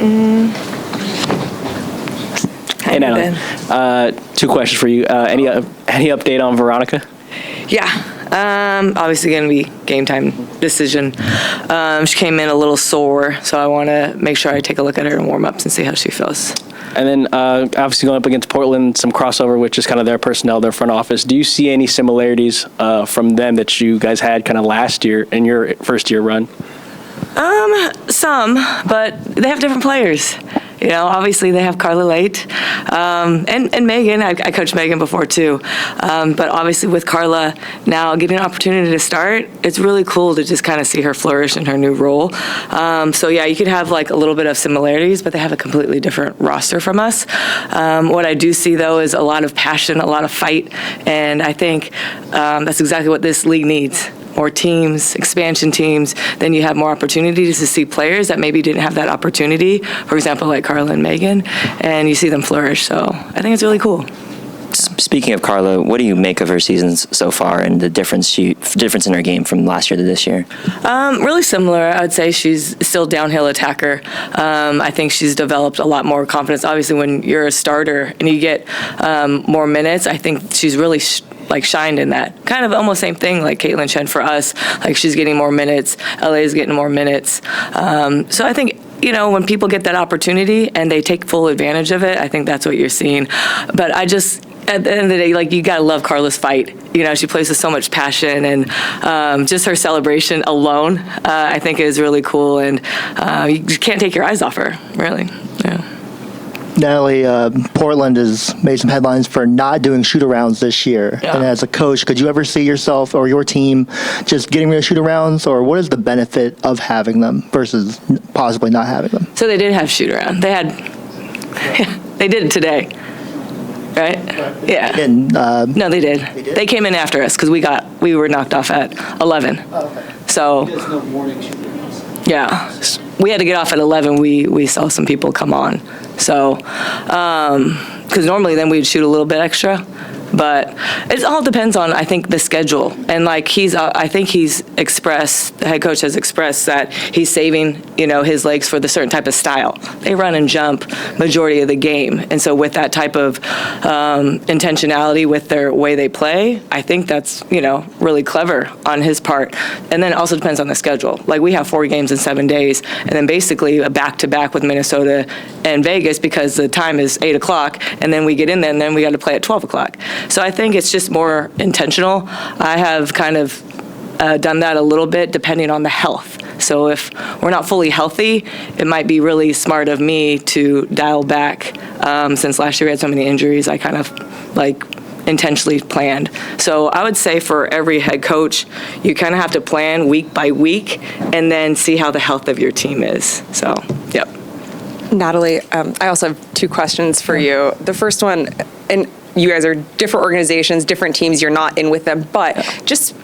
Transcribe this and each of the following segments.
Hey, Natalie. 2 questions for you. Any update on Veronica? Yeah. Obviously going to be game time decision. She came in a little sore, so I want to make sure I take a look at her in warm-ups and see how she feels. And then obviously going up against Portland, some crossover, which is kind of their personnel, their front office. Do you see any similarities from them that you guys had kind of last year in your first-year run? Some, but they have different players. You know, obviously they have Carla Late and Megan. I coached Megan before too. But obviously with Carla now getting an opportunity to start, it's really cool to just kind of see her flourish in her new role. So yeah, you could have like a little bit of similarities, but they have a completely different roster from us. What I do see though is a lot of passion, a lot of fight, and I think that's exactly what this league needs. More teams, expansion teams, then you have more opportunities to see players that maybe didn't have that opportunity, for example, like Carla and Megan, and you see them flourish. So I think it's really cool. Speaking of Carla, what do you make of her seasons so far and the difference in her game from last year to this year? Really similar. I would say she's still downhill attacker. I think she's developed a lot more confidence. Obviously, when you're a starter and you get more minutes, I think she's really shined in that. Kind of almost same thing like Caitlin Chen for us. Like she's getting more minutes. LA's getting more minutes. So I think, you know, when people get that opportunity and they take full advantage of it, I think that's what you're seeing. But at the end of the day, like, you gotta love Carla's fight. You know, she plays with so much passion, and just her celebration alone, I think is really cool, and you just can't take your eyes off her, really. Yeah. Natalie, Portland has made some headlines for not doing shoot-arounds this year. Yeah. And as a coach, could you ever see yourself or your team just getting rid of shoot-arounds, or what is the benefit of having them versus possibly not having them? So they did have shoot-around. They did it today. Right? Yeah. No, they did. They came in after us because we were knocked off at 11. Oh, okay. So there's no morning shoot-arounds. Yeah, we had to get off at 11. We saw some people come on. So, because normally then we'd shoot a little bit extra, but it all depends on, I think, the schedule. And like I think he's expressed, the head coach has expressed that he's saving, you know, his legs for the certain type of style. They run and jump majority of the game. And so with that type of intentionality with their way they play, I think that's, you know, really clever on his part. And then it also depends on the schedule. Like we have 4 games in 7 days, and then basically a back-to-back with Minnesota and Vegas because the time is 8 o'clock, and then we get in there, and then we got to play at 12 o'clock. So I think it's just more intentional. I have kind of done that a little bit depending on the health. So if we're not fully healthy, it might be really smart of me to dial back. Since last year we had so many injuries, I kind of intentionally planned. So I would say for every head coach, you kind of have to plan week by week and then see how the health of your team is. So, yep. Natalie, I also have 2 questions for you. The first one, and you guys are different organizations, different teams, you're not in with them, but just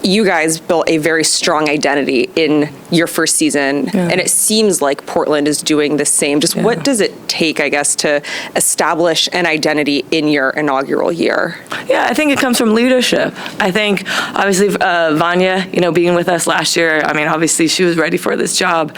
you guys built a very strong identity in your first season, and it seems like Portland is doing the same. Just what does it take, I guess, to establish an identity in your inaugural year? Yeah, I think it comes from leadership. I think, obviously, Vanya, you know, being with us last year, I mean, obviously, she was ready for this job.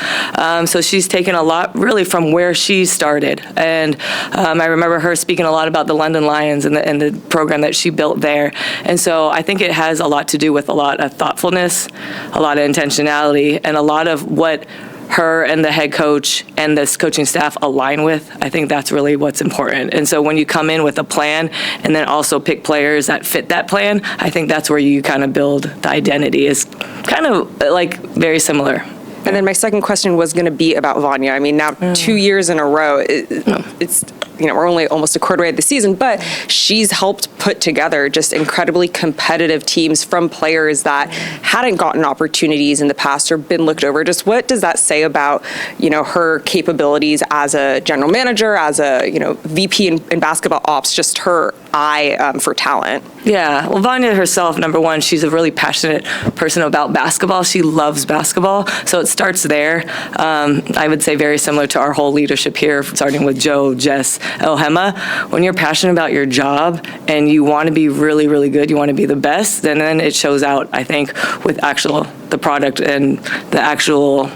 So she's taken a lot, really, from where she started. And I remember her speaking a lot about the London Lions and the program that she built there. And so I think it has a lot to do with a lot of thoughtfulness, a lot of intentionality, and a lot of what her and the head coach and this coaching staff align with. I think that's really what's important. And so when you come in with a plan and then also pick players that fit that plan, I think that's where you kind of build the identity. Is kind of like very similar. And then my second question was going to be about Vanya. I mean, now 2 years in a row, it's, you know, we're only almost a quarter way of the season, but she's helped put together just incredibly competitive teams from players that hadn't gotten opportunities in the past or been looked over. Just what does that say about, you know, her capabilities as a general manager, as a, you know, VP in basketball ops, just her eye for talent? Yeah, well, Vanya herself, number one, she's a really passionate person about basketball. She loves basketball, so it starts there. I would say very similar to our whole leadership here, starting with Joe, Jess, Elhema. When you're passionate about your job and you want to be really, really good, you want to be the best, and then it shows out, I think, with the product and the actual,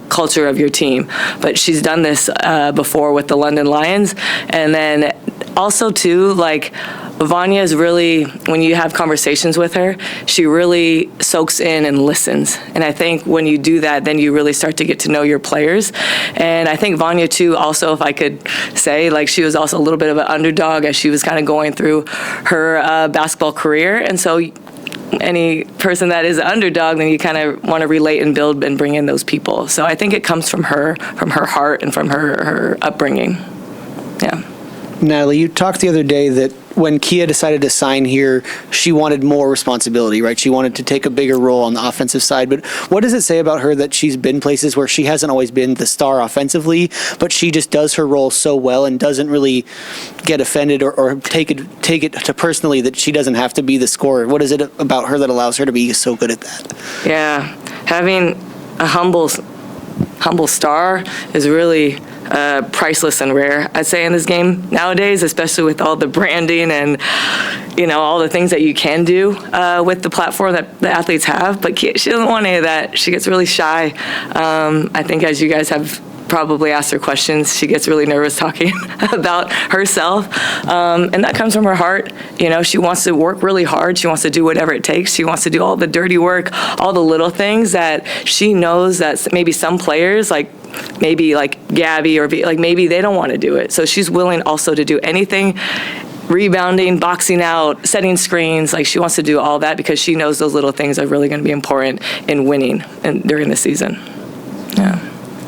culture of your team. But she's done this before with the London Lions. And then also, too, like, Vanya is really, when you have conversations with her, she really soaks in and listens. And I think when you do that, then you really start to get to know your players. And I think Vanya, too, also, if I could say, like, she was also a little bit of an underdog as she was kind of going through her basketball career. And so any person that is an underdog, then you kind of want to relate and build and bring in those people. So I think it comes from her heart and from her upbringing. Yeah. Natalie, you talked the other day that when Kia decided to sign here, she wanted more responsibility, right? She wanted to take a bigger role on the offensive side. But what does it say about her that she's been places where she hasn't always been the star offensively, but she just does her role so well and doesn't really get offended or take it to personally that she doesn't have to be the scorer? What is it about her that allows her to be so good at that? Yeah, having a humble star is really priceless and rare, I'd say, in this game nowadays, especially with all the branding and, all the things that you can do with the platform that the athletes have. But she doesn't want any of that. She gets really shy. I think as you guys have probably asked her questions, she gets really nervous talking about herself. And that comes from her heart. She wants to work really hard. She wants to do whatever it takes. She wants to do all the dirty work, all the little things that she knows that maybe some players, maybe like Gabby or maybe they don't want to do it. So she's willing also to do anything, rebounding, boxing out, setting screens. She wants to do all that because she knows those little things are really going to be important in winning and during the season. Yeah.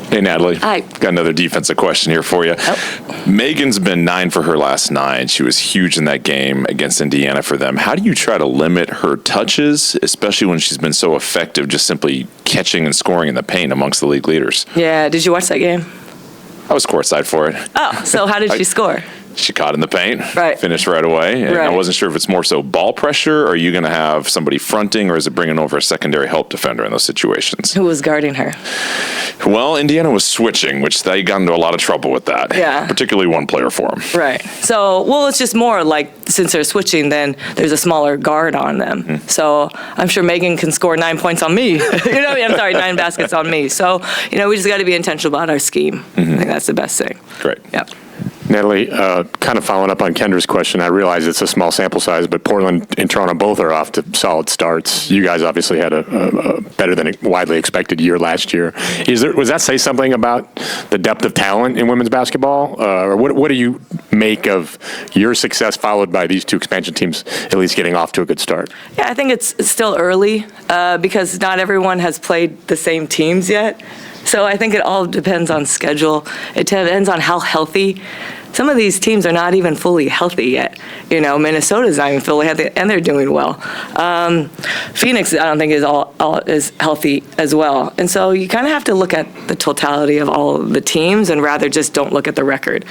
Hey, Natalie. Hi. Got another defensive question here for you. Oh. Megan's been 9 for her last 9. She was huge in that game against Indiana for them. How do you try to limit her touches, especially when she's been so effective just simply catching and scoring in the paint amongst the league leaders? Yeah. Did you watch that game? I was courtside for it. Oh, so how did she score? She caught in the paint, Right. Finished right away. And Right. I wasn't sure if it's more so ball pressure, or are you going to have somebody fronting, or is it bringing over a secondary help defender in those situations? Who was guarding her? Well, Indiana was switching, which they got into a lot of trouble with that. Yeah. Particularly one player for them. Right. So, it's just more like since they're switching, then there's a smaller guard on them. Mm-hmm. So I'm sure Megan can score 9 points on me. I'm sorry, 9 baskets on me. So, we just got to be intentional about our scheme. I think that's the best thing. Great. Yep. Natalie, kind of following up on Kendra's question, I realize it's a small sample size, but Portland and Toronto both are off to solid starts. You guys obviously had a better than widely expected year last year. Was that say something about the depth of talent in women's basketball? Or what do you make of your success followed by these two expansion teams at least getting off to a good start? Yeah, I think it's still early because not everyone has played the same teams yet. So I think it all depends on schedule. It depends on how healthy. Some of these teams are not even fully healthy yet. Minnesota's not even fully healthy, and they're doing well. Phoenix, I don't think is healthy as well. And so you kind of have to look at the totality of all the teams and rather just don't look at the record.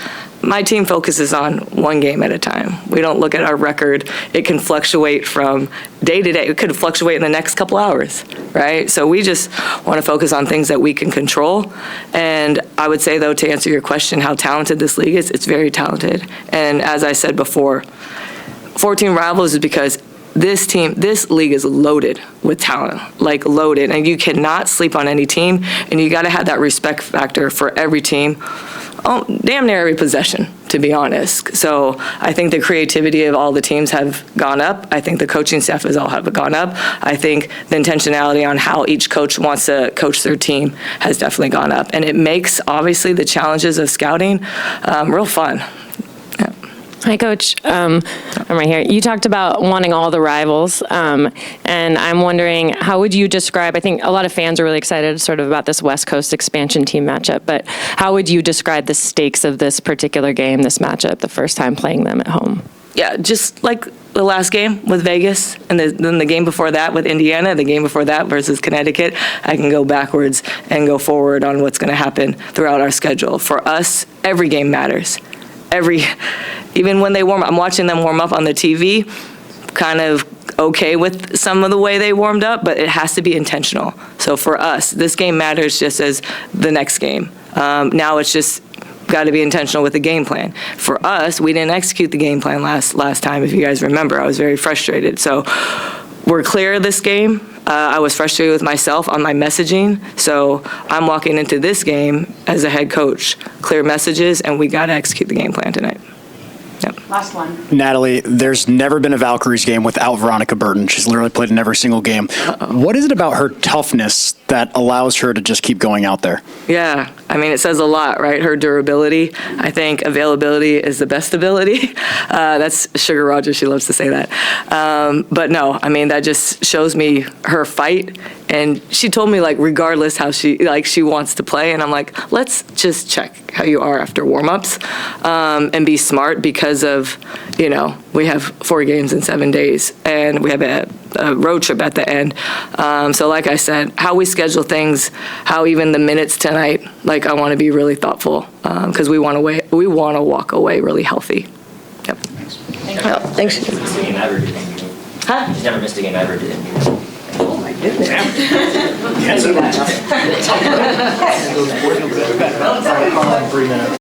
My team focuses on one game at a time. We don't look at our record. It can fluctuate from day to day. It could fluctuate in the next couple hours, right? So we just want to focus on things that we can control. And I would say, though, to answer your question, how talented this league is, it's very talented. And as I said before, 14 rivals is because this league is loaded with talent, loaded. And you cannot sleep on any team, and you got to have that respect factor for every team. Damn near every possession, to be honest. So I think the creativity of all the teams have gone up. I think the coaching staff has all have gone up. I think the intentionality on how each coach wants to coach their team has definitely gone up. And it makes, obviously, the challenges of scouting real fun. Hi, Coach. I'm right here. You talked about wanting all the rivals, and I'm wondering, how would you describe, I think a lot of fans are really excited sort of about this West Coast expansion team matchup, but how would you describe the stakes of this particular game, this matchup, the first time playing them at home? Yeah, just like the last game with Vegas, and then the game before that with Indiana, the game before that versus Connecticut, I can go backwards and go forward on what's going to happen throughout our schedule. For us, every game matters. Even when they warm up, I'm watching them warm up on the TV, kind of okay with some of the way they warmed up, but it has to be intentional. So for us, this game matters just as the next game. Now it's just got to be intentional with the game plan. For us, we didn't execute the game plan last time, if you guys remember. I was very frustrated. So we're clear of this game. I was frustrated with myself on my messaging. So I'm walking into this game as a head coach, clear messages, and we got to execute the game plan tonight. Yep. Last one. Natalie, there's never been a Valkyries game without Veronica Burton. She's literally played in every single game. What is it about her toughness that allows her to just keep going out there? Yeah, I mean, it says a lot, right? Her durability. I think availability is the best ability. That's Sugar Rogers. She loves to say that. But no, I mean, that just shows me her fight. And she told me, like, regardless how she wants to play. And I'm like, let's just check how you are after warm-ups and be smart because of, we have 4 games in 7 days and we have a road trip at the end. So like I said, how we schedule things, how even the minutes tonight, like I want to be really thoughtful because we want to walk away really healthy. Yep. Thanks. She's never missed a game ever, did you? Huh? She's never missed a game ever, did you? Oh my goodness. Yes,